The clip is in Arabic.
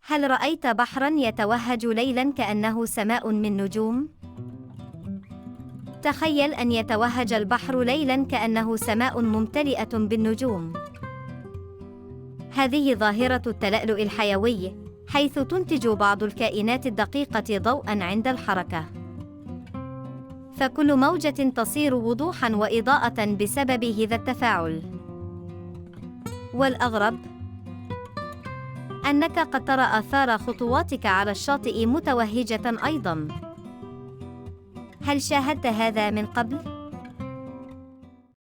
هل رأيت بحرًا يتوهج ليلًا كأنه سماء من نجوم؟ تخيل أن يتوهج البحر ليلًا كأنه سماء ممتلئة بالنجوم. هذه ظاهرة التلألؤ الحيوي، حيث تنتج بعض الكائنات الدقيقة ضوءًا عند الحركة. فكل موجة تصير وضوحًا وإضاءة بسبب هذا التفاعل. والأغرب أنك قد ترى آثار خطواتك على الشاطئ متوهجة أيضاً. هل شاهدت هذا من قبل؟